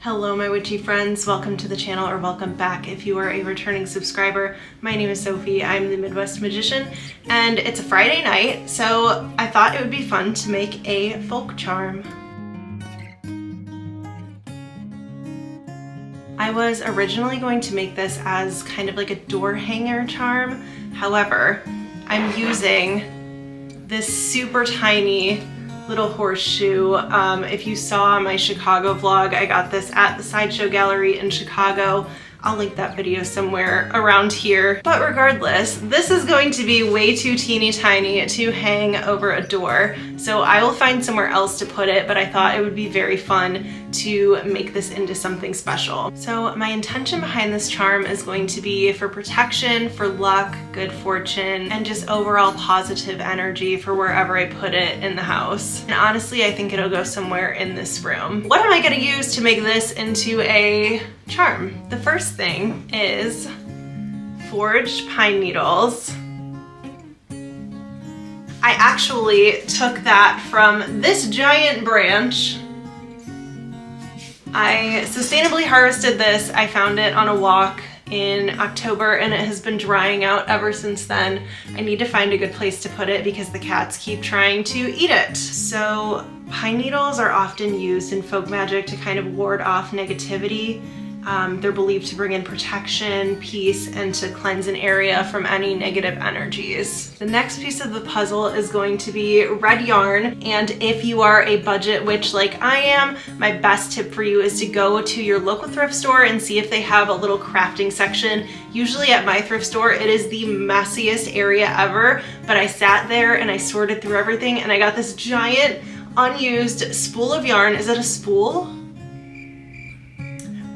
Hello my witchy friends, welcome to the channel, or welcome back if you are a returning subscriber. My name is Sophie, I'm the Midwest Magician, and it's a Friday night, so I thought it would be fun to make a folk charm. I was originally going to make this as kind of like a door hanger charm, however, I'm using this super tiny little horseshoe. If you saw my Chicago vlog, I got this at the Sideshow Gallery in Chicago. I'll link that video somewhere around here. But regardless, this is going to be way too teeny tiny to hang over a door. So I will find somewhere else to put it, but I thought it would be very fun to make this into something special. So my intention behind this charm is going to be for protection, for luck, good fortune, and just overall positive energy for wherever I put it in the house. And honestly, I think it'll go somewhere in this room. What am I gonna use to make this into a charm? The first thing is forged pine needles. I actually took that from this giant branch. I sustainably harvested this. I found it on a walk in October and it has been drying out ever since then. I need to find a good place to put it because the cats keep trying to eat it. So pine needles are often used in folk magic to kind of ward off negativity. They're believed to bring in protection, peace, and to cleanse an area from any negative energies. The next piece of the puzzle is going to be red yarn, and if you are a budget witch like I am, my best tip for you is to go to your local thrift store and see if they have a little crafting section. Usually at my thrift store, it is the messiest area ever, but I sat there and I sorted through everything and I got this giant unused spool of yarn. Is it a spool?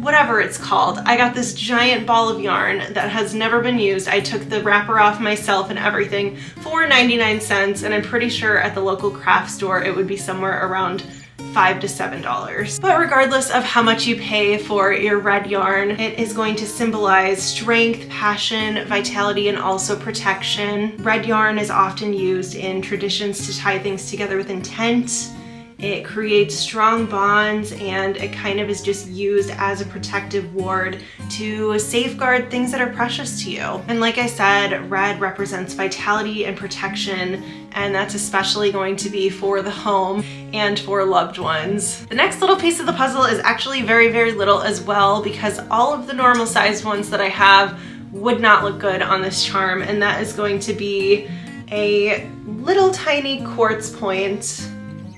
Whatever it's called. I got this giant ball of yarn that has never been used. I took the wrapper off myself and everything for 99 cents, and I'm pretty sure at the local craft store it would be somewhere around $5 to $7. But regardless of how much you pay for your red yarn, it is going to symbolize strength, passion, vitality, and also protection. Red yarn is often used in traditions to tie things together with intent. It creates strong bonds, and it kind of is just used as a protective ward to safeguard things that are precious to you. And like I said, red represents vitality and protection, and that's especially going to be for the home and for loved ones. The next little piece of the puzzle is actually very, very little as well, because all of the normal sized ones that I have would not look good on this charm, and that is going to be a little tiny quartz point.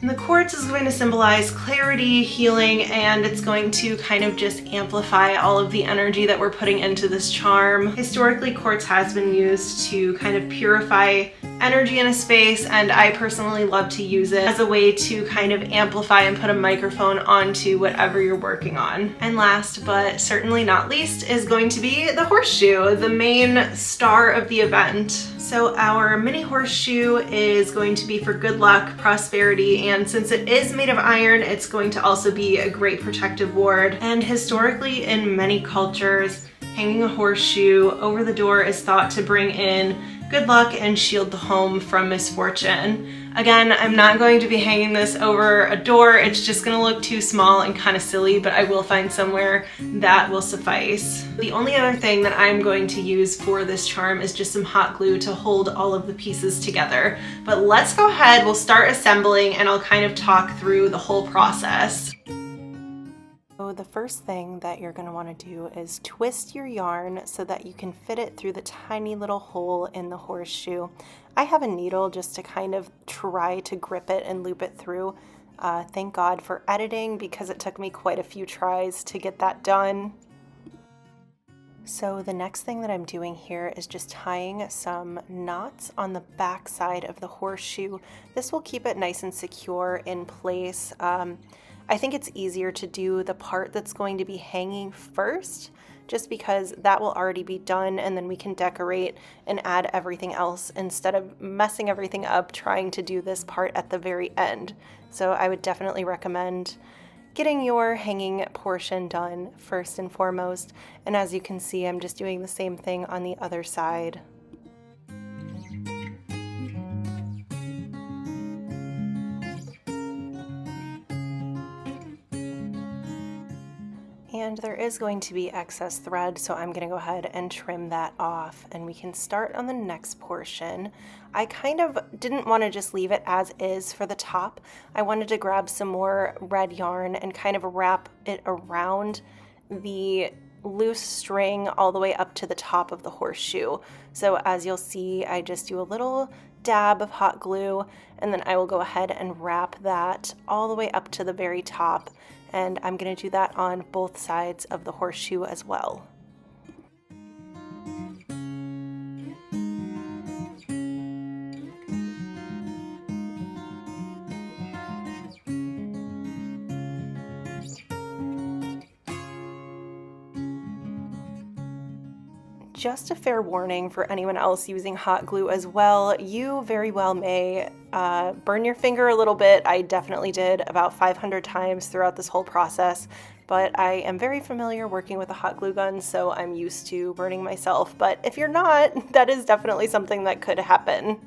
And the quartz is going to symbolize clarity, healing, and it's going to kind of just amplify all of the energy that we're putting into this charm. Historically, quartz has been used to kind of purify energy in a space, and I personally love to use it as a way to kind of amplify and put a microphone onto whatever you're working on. And last but certainly not least is going to be the horseshoe, the main star of the event. So our mini horseshoe is going to be for good luck, prosperity, and since it is made of iron, it's going to also be a great protective ward. And historically, in many cultures, hanging a horseshoe over the door is thought to bring in good luck and shield the home from misfortune. Again, I'm not going to be hanging this over a door. It's just gonna look too small and kind of silly, but I will find somewhere that will suffice. The only other thing that I'm going to use for this charm is just some hot glue to hold all of the pieces together. But let's go ahead, we'll start assembling, and I'll kind of talk through the whole process. So the first thing that you're going to want to do is twist your yarn so that you can fit it through the tiny little hole in the horseshoe. I have a needle just to kind of try to grip it and loop it through. Thank God for editing, because it took me quite a few tries to get that done. So the next thing that I'm doing here is just tying some knots on the back side of the horseshoe. This will keep it nice and secure in place. I think it's easier to do the part that's going to be hanging first, just because that will already be done, and then we can decorate and add everything else instead of messing everything up trying to do this part at the very end. So I would definitely recommend getting your hanging portion done first and foremost. And as you can see, I'm just doing the same thing on the other side. And there is going to be excess thread, so I'm gonna go ahead and trim that off, and we can start on the next portion. I kind of didn't want to just leave it as is for the top. I wanted to grab some more red yarn and kind of wrap it around the loose string all the way up to the top of the horseshoe. So as you'll see, I just do a little dab of hot glue, and then I will go ahead and wrap that all the way up to the very top. And I'm going to do that on both sides of the horseshoe as well. Just a fair warning for anyone else using hot glue as well, you very well may burn your finger a little bit. I definitely did about 500 times throughout this whole process, but I am very familiar working with a hot glue gun, so I'm used to burning myself. But if you're not, that is definitely something that could happen.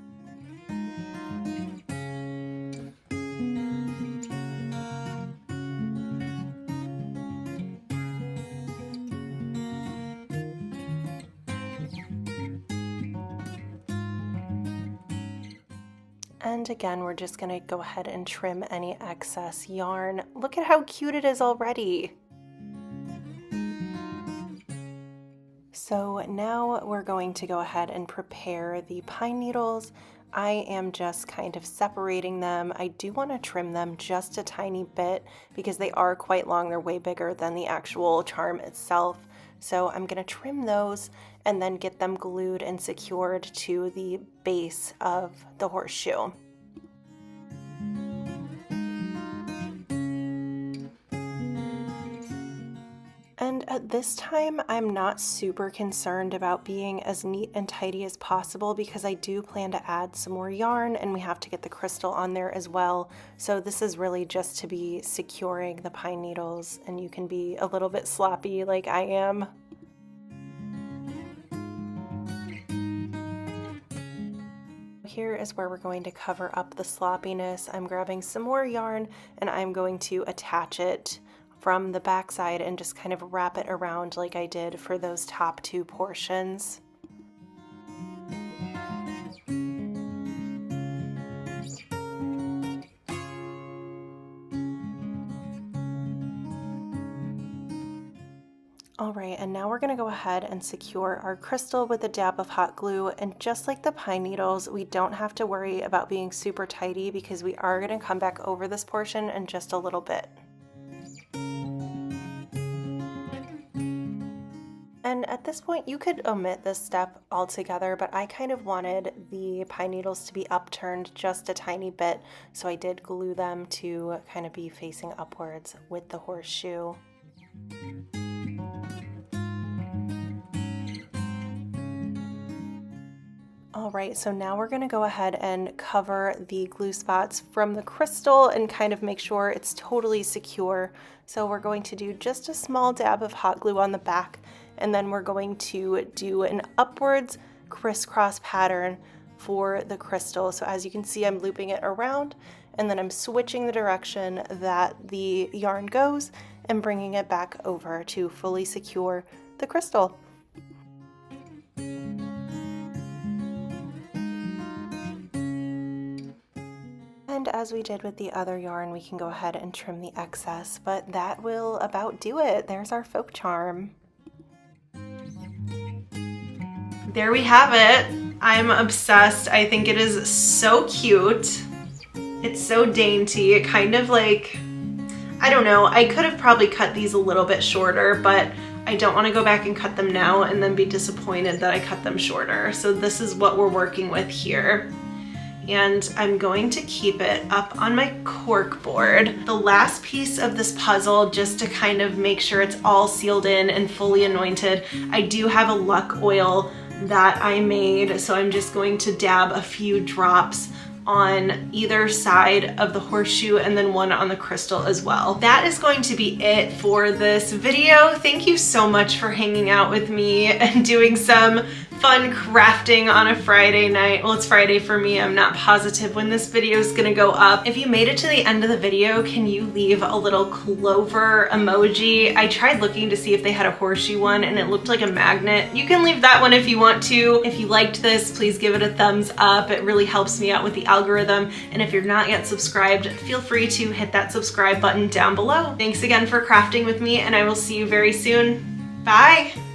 And again, we're just gonna go ahead and trim any excess yarn. Look at how cute it is already. So now we're going to go ahead and prepare the pine needles. I am just kind of separating them. I do want to trim them just a tiny bit because they are quite long. They're way bigger than the actual charm itself. So I'm going to trim those and then get them glued and secured to the base of the horseshoe. And at this time, I'm not super concerned about being as neat and tidy as possible because I do plan to add some more yarn and we have to get the crystal on there as well. So this is really just to be securing the pine needles, and you can be a little bit sloppy like I am. Here is where we're going to cover up the sloppiness. I'm grabbing some more yarn and I'm going to attach it from the back side and just kind of wrap it around like I did for those top two portions. All right, and now we're going to go ahead and secure our crystal with a dab of hot glue, and just like the pine needles, we don't have to worry about being super tidy because we are going to come back over this portion in just a little bit. And at this point, you could omit this step altogether, but I kind of wanted the pine needles to be upturned just a tiny bit, so I did glue them to kind of be facing upwards with the horseshoe. All right, so now we're gonna go ahead and cover the glue spots from the crystal and kind of make sure it's totally secure. So we're going to do just a small dab of hot glue on the back, and then we're going to do an upwards crisscross pattern for the crystal. So as you can see, I'm looping it around, and then I'm switching the direction that the yarn goes and bringing it back over to fully secure the crystal. And as we did with the other yarn, we can go ahead and trim the excess, but that will about do it. There's our folk charm. There we have it. I'm obsessed. I think it is so cute. It's so dainty. It kind of like, I don't know, I could have probably cut these a little bit shorter, but I don't want to go back and cut them now and then be disappointed that I cut them shorter. So this is what we're working with here. And I'm going to keep it up on my cork board. The last piece of this puzzle, just to kind of make sure it's all sealed in and fully anointed, I do have a luck oil that I made, so I'm just going to dab a few drops on either side of the horseshoe and then one on the crystal as well. That is going to be it for this video. Thank you so much for hanging out with me and doing some fun crafting on a Friday night. Well, it's Friday for me. I'm not positive when this video is gonna go up. If you made it to the end of the video, can you leave a little clover emoji? I tried looking to see if they had a horseshoe one and it looked like a magnet. You can leave that one if you want to. If you liked this, please give it a thumbs up. It really helps me out with the algorithm. And if you're not yet subscribed, feel free to hit that subscribe button down below. Thanks again for crafting with me, and I will see you very soon. Bye!